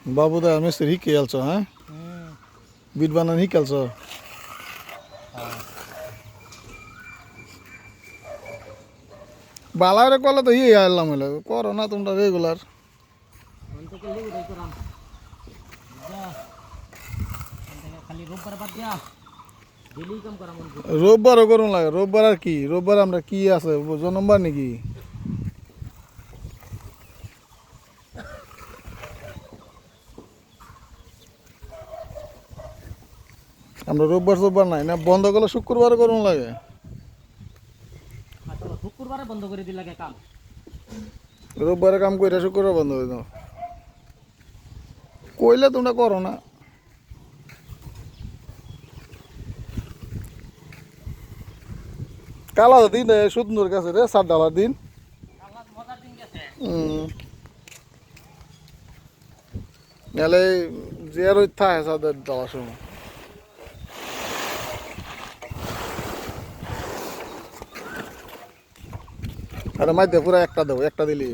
বাবুদা মিস্ত্রি শিখে আলছ হ্যাঁ বিট বানান শিখে আলছ বালারে কলে তো ইয়ে আনলাম হলে করো না তোমরা রেগুলার রোববারও করুন লাগে রোববার আর কি রোববার আমরা কি আছে জন্মবার নাকি আমরা রোববার নাই না বন্ধ করলে শুক্রবার করুন লাগে শুক্রবারে বন্ধ করে দিলে কাম রোববারে কাম করে শুক্রবার বন্ধ করে দাও কইলে তোমরা করো না কালা দিন সুন্দর গেছে রে 7 ডালার দিন নাহলে যে আর থাকে 7 ডালার সময় আরে মাইতে পুরা একটা দাও একটা দিলেই